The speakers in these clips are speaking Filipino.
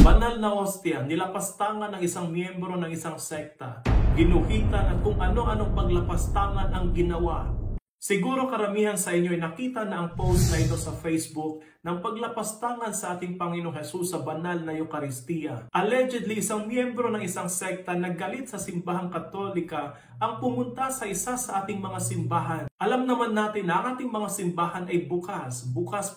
banal na ostya, nilapastangan ng isang miyembro ng isang sekta, ginuhitan at kung ano-anong paglapastangan ang ginawa. Siguro karamihan sa inyo ay nakita na ang post na ito sa Facebook ng paglapastangan sa ating Panginoong Hesus sa banal na Eucharistia. Allegedly, isang miyembro ng isang sekta naggalit sa simbahang Katolika ang pumunta sa isa sa ating mga simbahan. Alam naman natin na ang ating mga simbahan ay bukas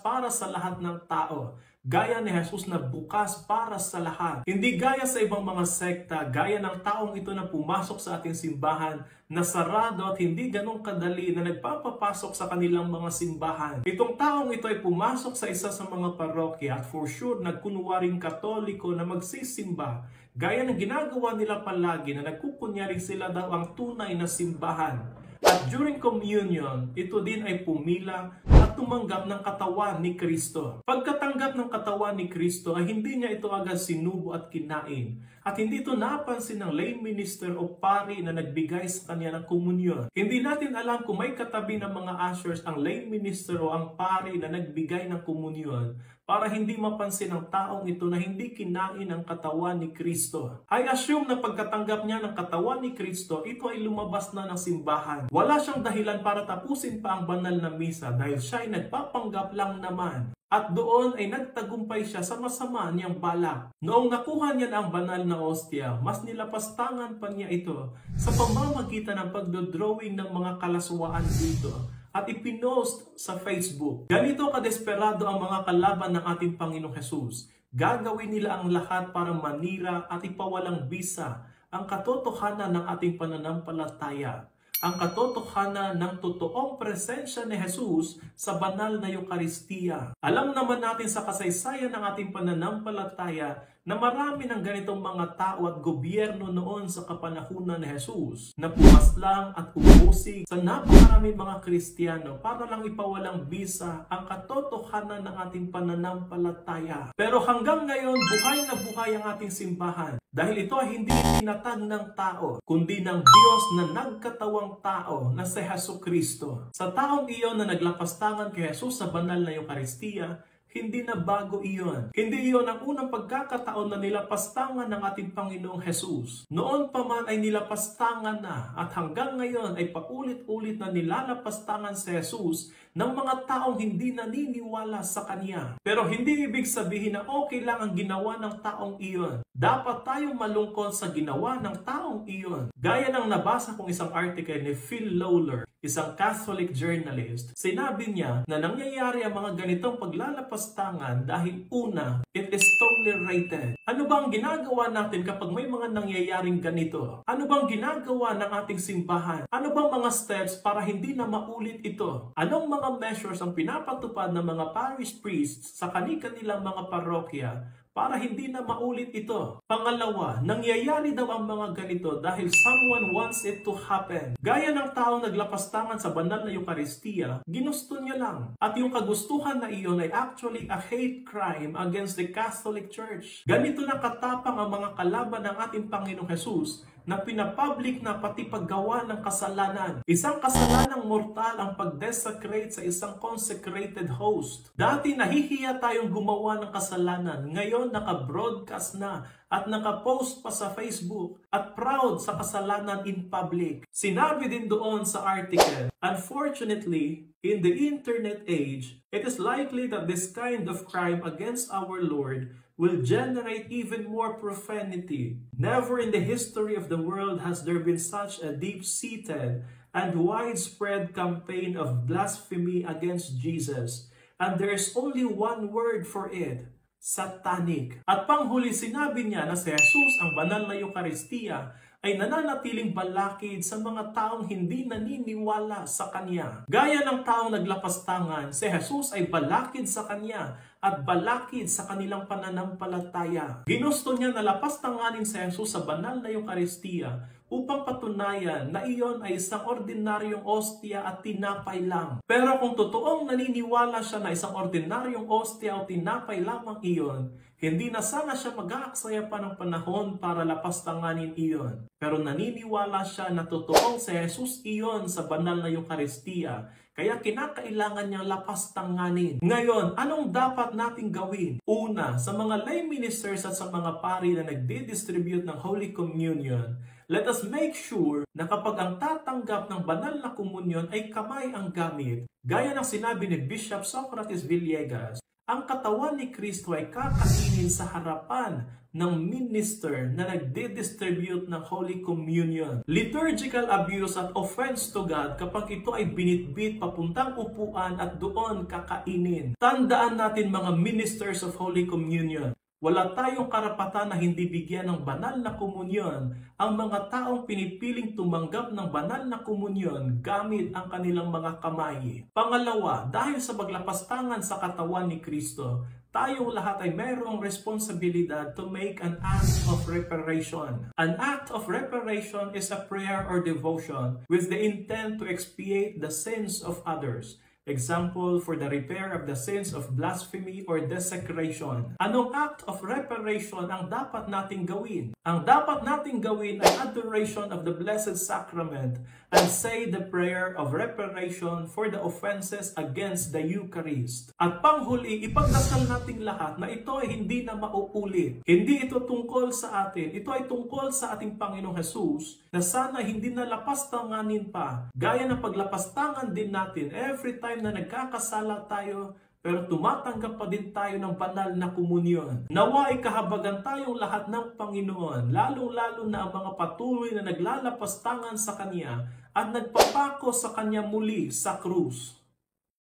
para sa lahat ng tao. Gaya ni Jesus na bukas para sa lahat. Hindi gaya sa ibang mga sekta, gaya ng taong ito na pumasok sa ating simbahan na sarado at hindi ganong kadali na nagpapapasok sa kanilang mga simbahan. Itong taong ito ay pumasok sa isa sa mga parokya at for sure nagkunwaring Katoliko na magsisimba. Gaya ng ginagawa nila palagi na nagkukunyari sila daw ang tunay na simbahan. At during communion, ito din ay pumila at tumanggap ng katawan ni Kristo. Pagkatanggap ng katawan ni Kristo ay hindi niya ito agad sinubo at kinain. At hindi ito napansin ng lay minister o pari na nagbigay sa kanya ng komunyon. Hindi natin alam kung may katabi ng mga ushers ang lay minister o ang pari na nagbigay ng komunyon para hindi mapansin ng taong ito na hindi kinain ang katawan ni Kristo. I assume na pagkatanggap niya ng katawan ni Kristo, ito ay lumabas na ng simbahan. Wala siyang dahilan para tapusin pa ang banal na misa dahil siya ay nagpapanggap lang naman. At doon ay nagtagumpay siya sa masama niyang balak. Noong nakuha niya na ang banal na ostya, mas nilapastangan pa niya ito sa pamamagitan ng pagdodrawing ng mga kalaswaan dito at ipinost sa Facebook. Ganito kadesperado ang mga kalaban ng ating Panginoong Hesus. Gagawin nila ang lahat para manira at ipawalang bisa ang katotohanan ng ating pananampalataya. Ang katotohanan ng totoong presensya ni Jesus sa banal na Eucharistia. Alam naman natin sa kasaysayan ng ating pananampalataya na marami ng ganitong mga tao at gobyerno noon sa kapanahunan ni Jesus na pumaslang at umusig sa napakaraming mga Kristiyano para lang ipawalang bisa ang katotohanan ng ating pananampalataya. Pero hanggang ngayon, buhay na buhay ang ating simbahan dahil ito ay hindi tinatag ng tao, kundi ng Diyos na nagkatawang tao na si Jesucristo. Sa taong iyon na naglapastangan kay Jesus sa banal na Eucharistia, hindi na bago iyon. Hindi iyon ang unang pagkakataon na nilapastangan ng ating Panginoong Hesus. Noon pa man ay nilapastangan na at hanggang ngayon ay paulit-ulit na nilalapastangan si Hesus ng mga taong hindi naniniwala sa Kanya. Pero hindi ibig sabihin na okay lang ang ginawa ng taong iyon. Dapat tayong malungkot sa ginawa ng taong iyon. Gaya ng nabasa kong isang article ni Phil Lawler, isang Catholic journalist. Sinabi niya na nangyayari ang mga ganitong paglalapastangan dahil una, it is tolerated. Ano bang ginagawa natin kapag may mga nangyayaring ganito? Ano bang ginagawa ng ating simbahan? Ano bang mga steps para hindi na maulit ito? Anong mga measures ang pinapatupad ng mga parish priests sa kani-kanilang mga parokya para hindi na maulit ito? Pangalawa, nangyayari daw ang mga ganito dahil someone wants it to happen. Gaya ng taong naglapastangan sa banal na Eucharistia, ginusto niya lang. At yung kagustuhan na iyon ay actually a hate crime against the Catholic Church. Ganito na katapang ang mga kalaban ng ating Panginoong Hesus na pinapublic na pati paggawa ng kasalanan. Isang kasalanang mortal ang pag-desecrate sa isang consecrated host. Dati nahihiya tayong gumawa ng kasalanan, ngayon naka-broadcast na at naka-post pa sa Facebook at proud sa kasalanan in public. Sinabi din doon sa article, unfortunately, in the internet age, it is likely that this kind of crime against our Lord will generate even more profanity. Never in the history of the world has there been such a deep-seated and widespread campaign of blasphemy against Jesus. And there is only one word for it, satanic. At panghuli sinabi niya na si Jesus ang banal na Eucharistia ay nananatiling balakid sa mga taong hindi naniniwala sa Kanya. Gaya ng taong naglapastangan, si Jesus ay balakid sa Kanya at balakid sa kanilang pananampalataya. Ginusto niya na lapastanganin si Jesus sa banal na Eucharistia upang patunayan na iyon ay isang ordinaryong ostya at tinapay lang. Pero kung totoong naniniwala siya na isang ordinaryong ostya o tinapay lamang iyon, hindi na sana siya mag-aaksaya pa ng panahon para lapastanganin iyon. Pero naniniwala siya na totoong si Jesus iyon sa banal na Eucharistia. Kaya kinakailangan niyang lapastanganin. Ngayon, anong dapat nating gawin? Una, sa mga lay ministers at sa mga pari na nagdi-distribute ng Holy Communion, let us make sure na kapag ang tatanggap ng banal na komunyon ay kamay ang gamit, gaya ng sinabi ni Bishop Socrates Villegas, ang katawan ni Kristo ay kakainin sa harapan ng minister na nagdi-distribute ng Holy Communion. Liturgical abuse at offense to God kapag ito ay binitbit papuntang upuan at doon kakainin. Tandaan natin mga ministers of Holy Communion, wala tayong karapatan na hindi bigyan ng banal na komunyon ang mga taong pinipiling tumanggap ng banal na komunyon gamit ang kanilang mga kamay. Pangalawa, dahil sa maglapastangan sa katawan ni Kristo, tayong lahat ay mayroong responsibilidad to make an act of reparation. An act of reparation is a prayer or devotion with the intent to expiate the sins of others. Example, for the repair of the sins of blasphemy or desecration. Anong act of reparation ang dapat nating gawin? Ang dapat nating gawin ay adoration of the Blessed Sacrament and say the prayer of reparation for the offenses against the Eucharist. At panghuli, ipagdasal nating lahat na ito ay hindi na mauulit. Hindi ito tungkol sa atin. Ito ay tungkol sa ating Panginoong Jesus na sana hindi na lapastanganin pa. Gaya ng paglapastangan din natin every time na nagkakasala tayo, pero tumatanggap pa din tayo ng banal na komunyon. Nawa ay kahabagan tayong lahat ng Panginoon, lalong-lalo na ang mga patuloy na naglalapastangan sa Kanya at nagpapako sa Kanya muli sa krus.